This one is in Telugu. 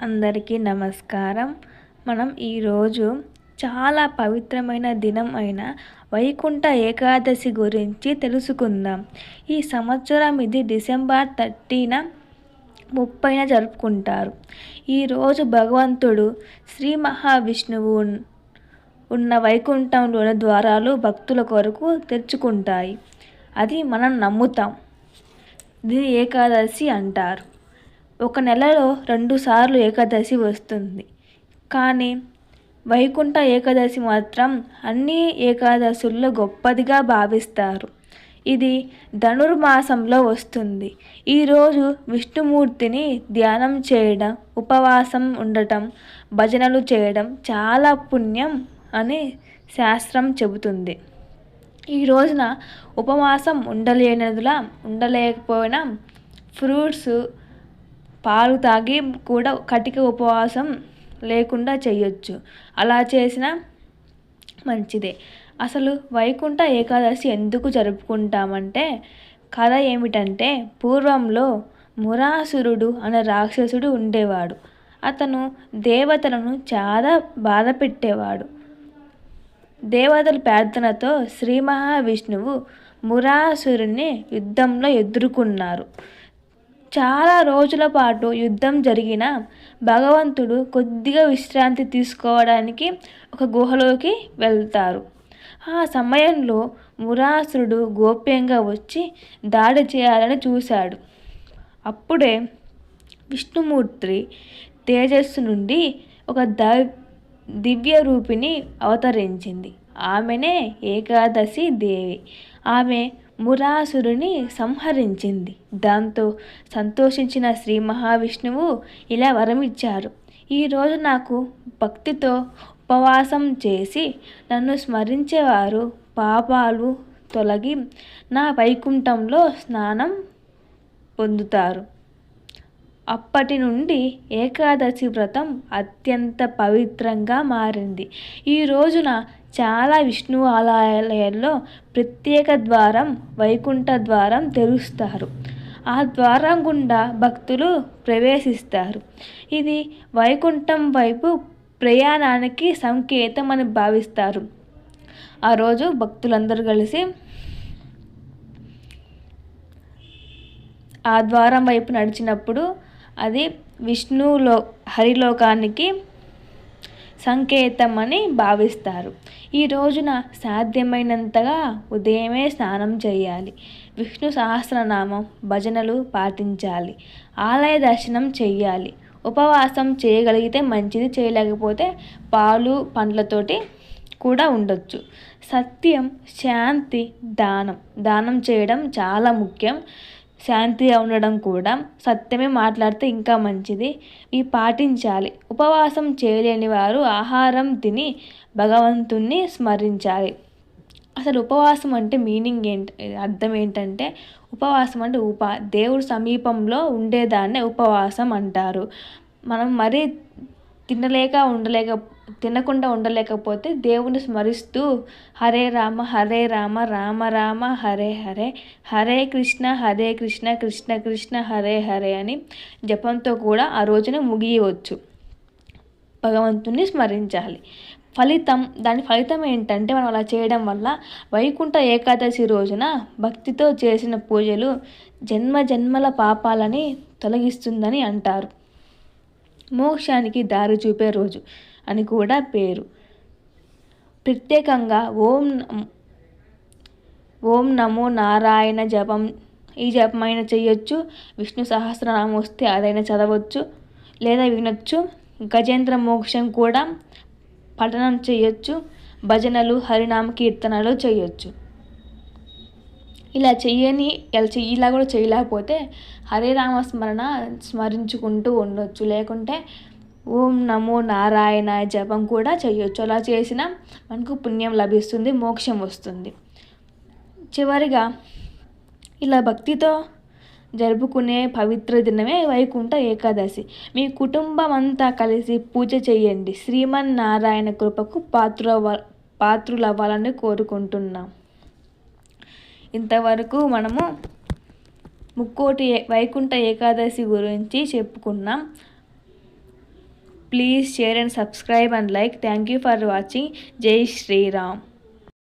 అందరికీ నమస్కారం. మనం ఈరోజు చాలా పవిత్రమైన దినం అయిన వైకుంఠ ఏకాదశి గురించి తెలుసుకుందాం. ఈ సంవత్సరం ఇది డిసెంబర్ 30న జరుపుకుంటారు. ఈరోజు భగవంతుడు శ్రీ మహావిష్ణువు ఉన్న వైకుంఠంలోని ద్వారాలు భక్తుల కొరకు తెరుచుకుంటాయి. అది మనం నమ్ముతాం. దీని ఏకాదశి అంటారు. ఒక నెలలో 2 సార్లు ఏకాదశి వస్తుంది. కానీ వైకుంఠ ఏకాదశి మాత్రం అన్ని ఏకాదశుల్లో గొప్పదిగా భావిస్తారు. ఇది ధనుర్మాసంలో వస్తుంది. ఈరోజు విష్ణుమూర్తిని ధ్యానం చేయడం, ఉపవాసం ఉండటం, భజనలు చేయడం చాలా పుణ్యం అని శాస్త్రం చెబుతుంది. ఈ రోజున ఉపవాసం ఉండలేకపోయినా ఫ్రూట్స్, పాలు తాగి కూడా కటిక ఉపవాసం లేకుండా చేయొచ్చు. అలా చేసినా మంచిదే. అసలు వైకుంఠ ఏకాదశి ఎందుకు జరుపుకుంటామంటే కథ ఏమిటంటే, పూర్వంలో మురాసురుడు అనే రాక్షసుడు ఉండేవాడు. అతను దేవతలను చాలా బాధ పెట్టేవాడు. దేవతల ప్రార్థనతో శ్రీ మహావిష్ణువు మురాసురుని యుద్ధంలో ఎదుర్కొన్నారు. చాలా రోజుల పాటు యుద్ధం జరిగిన భగవంతుడు కొద్దిగా విశ్రాంతి తీసుకోవడానికి ఒక గుహలోకి వెళ్తారు. ఆ సమయంలో మురాసురుడు గోప్యంగా వచ్చి దాడి చేయాలని చూశాడు. అప్పుడే విష్ణుమూర్తి తేజస్సు నుండి ఒక దివ్య రూపిణి అవతరించింది. ఆమెనే ఏకాదశి దేవి. ఆమె మురాసురుని సంహరించింది. దాంతో సంతోషించిన శ్రీ మహావిష్ణువు ఇలా వరమిచ్చారు: ఈరోజు నాకు భక్తితో ఉపవాసం చేసి నన్ను స్మరించేవారు పాపాలు తొలగి నా వైకుంఠంలో స్నానం పొందుతారు. అప్పటి నుండి ఏకాదశి వ్రతం అత్యంత పవిత్రంగా మారింది. ఈ రోజున చాలా విష్ణు ఆలయాల్లో ప్రత్యేక ద్వారం, వైకుంఠ ద్వారం తెరుస్తారు. ఆ ద్వారం గుండా భక్తులు ప్రవేశిస్తారు. ఇది వైకుంఠం వైపు ప్రయాణానికి సంకేతం అని భావిస్తారు. ఆ రోజు భక్తులందరూ కలిసి ఆ ద్వారం వైపు నడిచినప్పుడు అది హరిలోకానికి సంకేతం అని భావిస్తారు. ఈ రోజున సాధ్యమైనంతగా ఉదయమే స్నానం చేయాలి. విష్ణు సహస్రనామం, భజనలు పాటించాలి. ఆలయ దర్శనం చెయ్యాలి. ఉపవాసం చేయగలిగితే మంచిది, చేయలేకపోతే పాలు పండ్లతోటి కూడా ఉండొచ్చు. సత్యం, శాంతి, దానం చేయడం చాలా ముఖ్యం. శాంతిగా ఉండడం కూడా. సత్యమే మాట్లాడితే ఇంకా మంచిది. ఇవి పాటించాలి. ఉపవాసం చేయలేని వారు ఆహారం తిని భగవంతుణ్ణి స్మరించాలి. అసలు ఉపవాసం అంటే మీనింగ్ అర్థం ఏంటంటే, ఉపవాసం అంటే దేవుడు సమీపంలో ఉండేదాన్నే ఉపవాసం అంటారు. మనం మరీ తినకుండా ఉండలేకపోతే దేవుని స్మరిస్తూ హరే రామ రామ రామ హరే హరే, హరే కృష్ణ కృష్ణ కృష్ణ హరే హరే అని జపంతో కూడా ఆ రోజున ముగియవచ్చు. భగవంతుని స్మరించాలి. దాని ఫలితం ఏంటంటే, మనం అలా చేయడం వల్ల వైకుంఠ ఏకాదశి రోజున భక్తితో చేసిన పూజలు జన్మల పాపాలని తొలగిస్తుందని అంటారు. మోక్షానికి దారి చూపే రోజు అని కూడా పేరు. ప్రత్యేకంగా ఓం నమో నారాయణ ఈ జపమైనా చేయొచ్చు. విష్ణు సహస్రనామం వస్తే అదైనా చదవచ్చు లేదా వినొచ్చు. గజేంద్ర మోక్షం కూడా పఠనం చేయొచ్చు. భజనలు, హరినామ కీర్తనలు చేయొచ్చు. ఇలా కూడా చేయలేకపోతే హరే రామ స్మరించుకుంటూ ఉండొచ్చు. లేకుంటే ఓం నమో నారాయణ జపం కూడా చేయొచ్చు. అలా చేసినా మనకు పుణ్యం లభిస్తుంది, మోక్షం వస్తుంది. చివరిగా ఇలా భక్తితో జరుపుకునే పవిత్ర దినమే వైకుంఠ ఏకాదశి. మీ కుటుంబం అంతా కలిసి పూజ చేయండి. శ్రీమన్నారాయణ కృపకు పాత్రులవ్వాలని కోరుకుంటున్నాం. ఇంతవరకు మనము వైకుంఠ ఏకాదశి గురించి చెప్పుకున్నాం. Please share and subscribe and like. Thank you for watching. జై శ్రీరామ్.